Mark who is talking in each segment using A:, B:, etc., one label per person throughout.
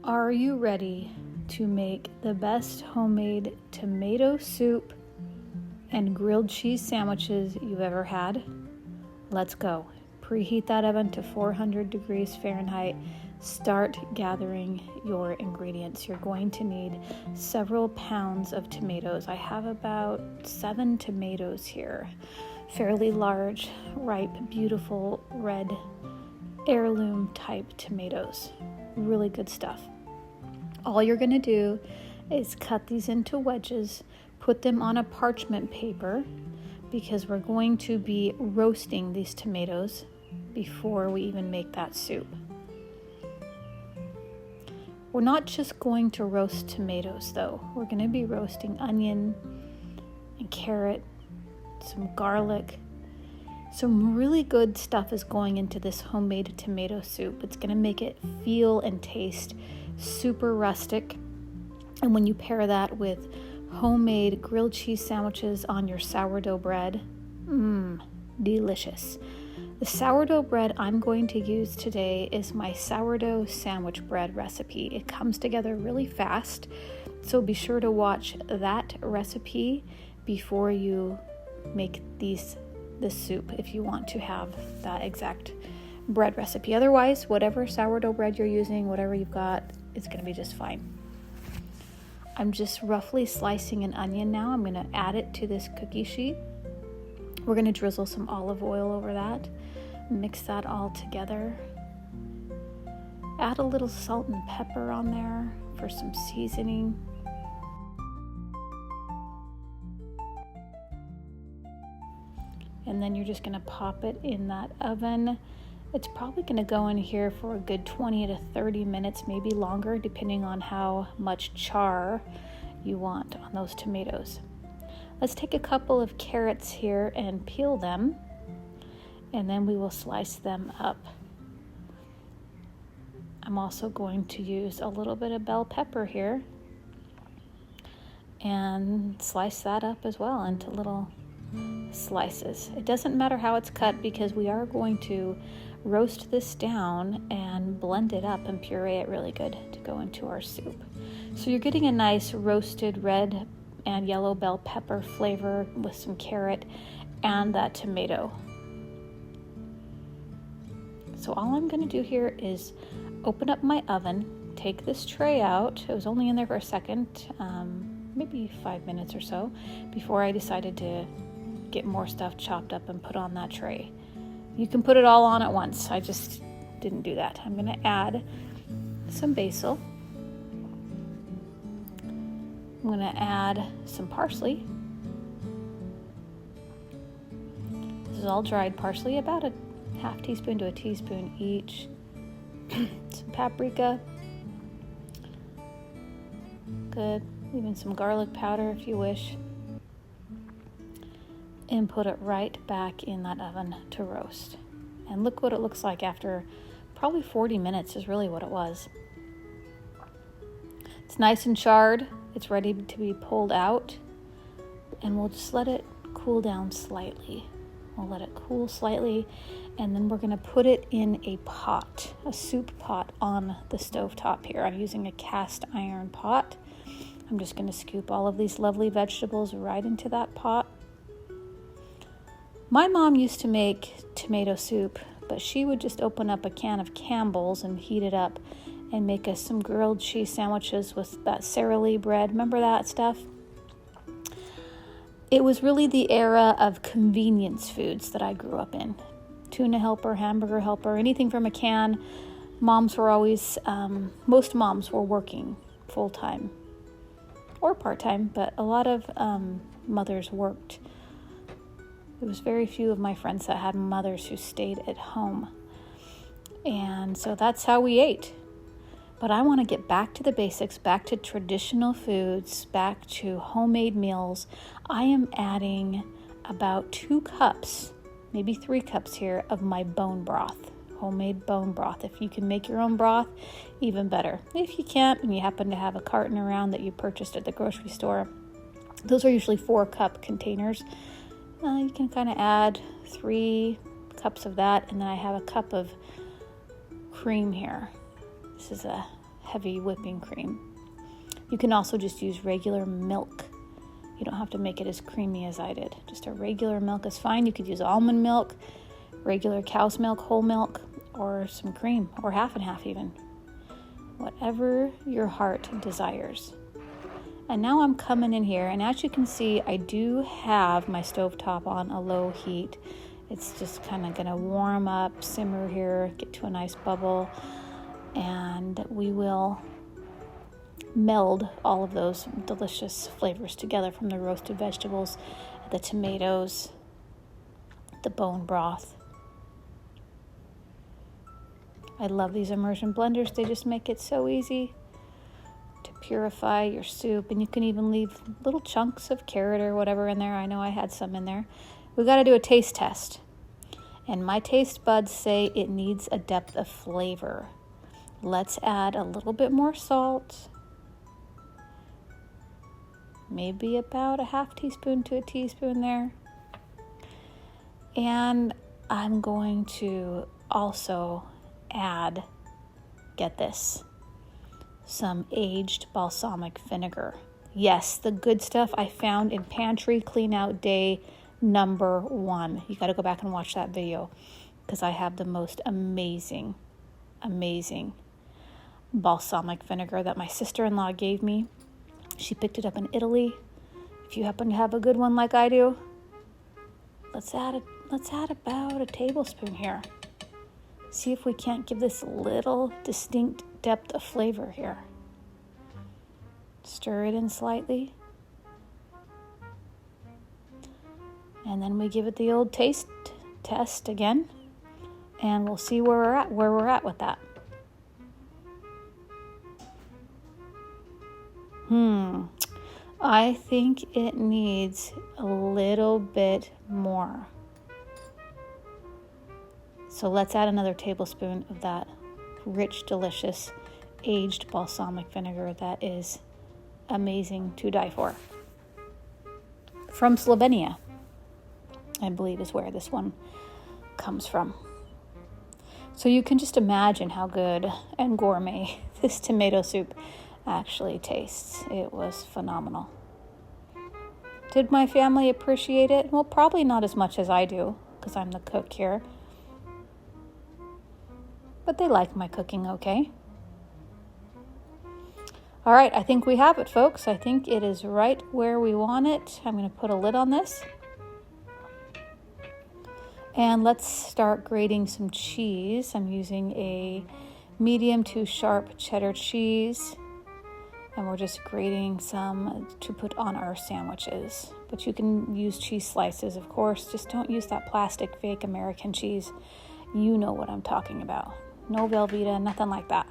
A: Are you ready to make the best homemade tomato soup and grilled cheese sandwiches you've ever had? Let's go. Preheat that oven to 400 degrees Fahrenheit. Start gathering your ingredients. You're going to need several pounds of tomatoes. I have about 7 tomatoes here. Fairly large, ripe, beautiful, red, heirloom type tomatoes. Really good stuff. All you're going to do is cut these into wedges, put them on a parchment paper because we're going to be roasting these tomatoes before we even make that soup. We're not just going to roast tomatoes though. We're going to be roasting onion and carrot, some garlic. Some really good stuff is going into this homemade tomato soup. It's going to make it feel and taste super rustic. And when you pair that with homemade grilled cheese sandwiches on your sourdough bread, delicious. The sourdough bread I'm going to use today is my sourdough sandwich bread recipe. It comes together really fast, so be sure to watch that recipe before you make this soup if you want to have that exact bread recipe. Otherwise, whatever sourdough bread you're using, whatever you've got, it's going to be just fine. I'm just roughly slicing an onion now. I'm going to add it to this cookie sheet. We're going to drizzle some olive oil over that. Mix that all together. Add a little salt and pepper on there for some seasoning. And then you're just going to pop it in that oven. It's probably going to go in here for a good 20 to 30 minutes, maybe longer, depending on how much char you want on those tomatoes. Let's take a couple of carrots here and peel them, and then we will slice them up. I'm also going to use a little bit of bell pepper here and slice that up as well into little slices. It doesn't matter how it's cut because we are going to roast this down and blend it up and puree it really good to go into our soup. So you're getting a nice roasted red and yellow bell pepper flavor with some carrot and that tomato. So all I'm going to do here is open up my oven, take this tray out. It was only in there for a second, maybe 5 minutes or so, before I decided to get more stuff chopped up and put on that tray. You can put it all on at once. I just didn't do that. I'm going to add some basil. I'm going to add some parsley. This is all dried parsley, about a half teaspoon to a teaspoon each. Some paprika. Good. Even some garlic powder if you wish. And put it right back in that oven to roast. And look what it looks like after probably 40 minutes is really what it was. It's nice and charred. It's ready to be pulled out. And we'll just let it cool down slightly. We'll let it cool slightly, and then we're going to put it in a pot, a soup pot on the stovetop here. I'm using a cast iron pot. I'm just going to scoop all of these lovely vegetables right into that pot. My mom used to make tomato soup, but she would just open up a can of Campbell's and heat it up and make us some grilled cheese sandwiches with that Sara Lee bread. Remember that stuff? It was really the era of convenience foods that I grew up in. Tuna Helper, Hamburger Helper, anything from a can. Moms were always, most moms were working full-time or part-time, but a lot of mothers worked. There was very few of my friends that had mothers who stayed at home. And so that's how we ate. But I want to get back to the basics, back to traditional foods, back to homemade meals. I am adding about 2 cups, maybe 3 cups here of my bone broth, homemade bone broth. If you can make your own broth, even better. If you can't and you happen to have a carton around that you purchased at the grocery store, those are usually 4-cup containers. You can kind of add 3 cups of that, and then I have a cup of cream here. This is a heavy whipping cream. You can also just use regular milk. You don't have to make it as creamy as I did. Just a regular milk is fine. You could use almond milk, regular cow's milk, whole milk, or some cream, or half and half even. Whatever your heart desires. And now I'm coming in here, and as you can see, I do have my stovetop on a low heat. It's just kind of going to warm up, simmer here, get to a nice bubble, and we will meld all of those delicious flavors together from the roasted vegetables, the tomatoes, the bone broth. I love these immersion blenders. They just make it so easy to purify your soup, and you can even leave little chunks of carrot or whatever in there. I know I had some in there. We got to do a taste test, and my taste buds say it needs a depth of flavor. Let's add a little bit more salt, maybe about a half teaspoon to a teaspoon there. And I'm going to also add, get this, some aged balsamic vinegar. Yes, the good stuff I found in pantry clean out day number 1. You got to go back and watch that video because I have the most amazing balsamic vinegar that my sister-in-law gave me. She picked it up in Italy. If you happen to have a good one like I do, let's add about a tablespoon here. See if we can't give this a little distinct depth of flavor here. Stir it in slightly. And then we give it the old taste test again, and we'll see where we're at with that. I think it needs a little bit more. So let's add another tablespoon of that rich, delicious, aged balsamic vinegar that is amazing to die for. From Slovenia, I believe is where this one comes from. So you can just imagine how good and gourmet this tomato soup actually tastes. It was phenomenal. Did my family appreciate it? Well, probably not as much as I do, because I'm the cook here. But they like my cooking okay. All right, I think we have it, folks. I think it is right where we want it. I'm going to put a lid on this. And let's start grating some cheese. I'm using a medium to sharp cheddar cheese. And we're just grating some to put on our sandwiches. But you can use cheese slices, of course. Just don't use that plastic fake American cheese. You know what I'm talking about. No Velveeta, nothing like that.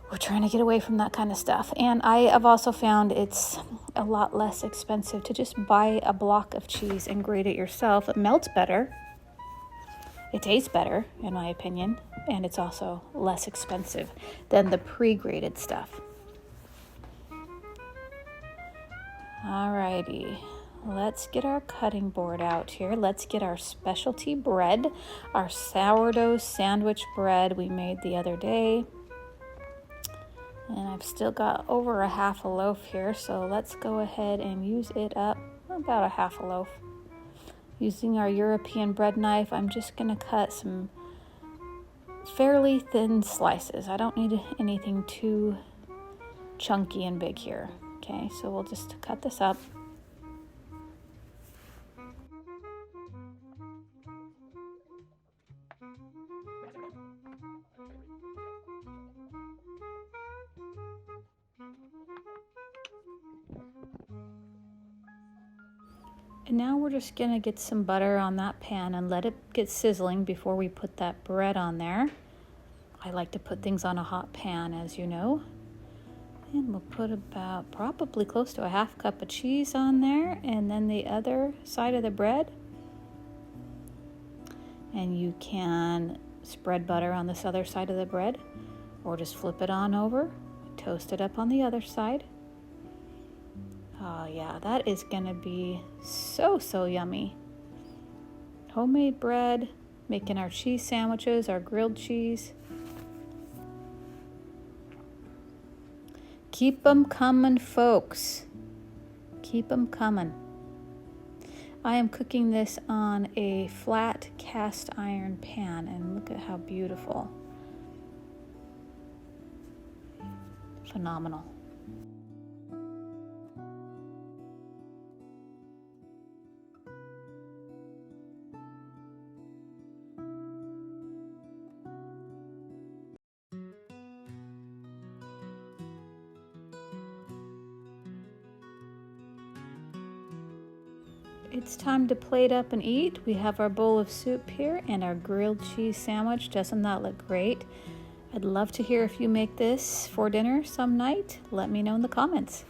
A: We're trying to get away from that kind of stuff. And I have also found it's a lot less expensive to just buy a block of cheese and grate it yourself. It melts better. It tastes better, in my opinion. And it's also less expensive than the pre-grated stuff. Alrighty, let's get our cutting board out here. Let's get our specialty bread, our sourdough sandwich bread we made the other day. And I've still got over a half a loaf here, so let's go ahead and use it up, about a half a loaf. Using our European bread knife, I'm just going to cut some fairly thin slices. I don't need anything too chunky and big here. Okay, so we'll just cut this up. And now we're just gonna get some butter on that pan and let it get sizzling before we put that bread on there. I like to put things on a hot pan, as you know. And we'll put about probably close to a half cup of cheese on there, and then the other side of the bread. And you can spread butter on this other side of the bread, or just flip it on over, toast it up on the other side. Oh yeah, that is gonna be so yummy. Homemade bread, making our cheese sandwiches, our grilled cheese. Keep them coming, folks. Keep them coming. I am cooking this on a flat cast iron pan, and look at how beautiful. Phenomenal. It's time to plate up and eat. We have our bowl of soup here and our grilled cheese sandwich. Doesn't that look great? I'd love to hear if you make this for dinner some night. Let me know in the comments.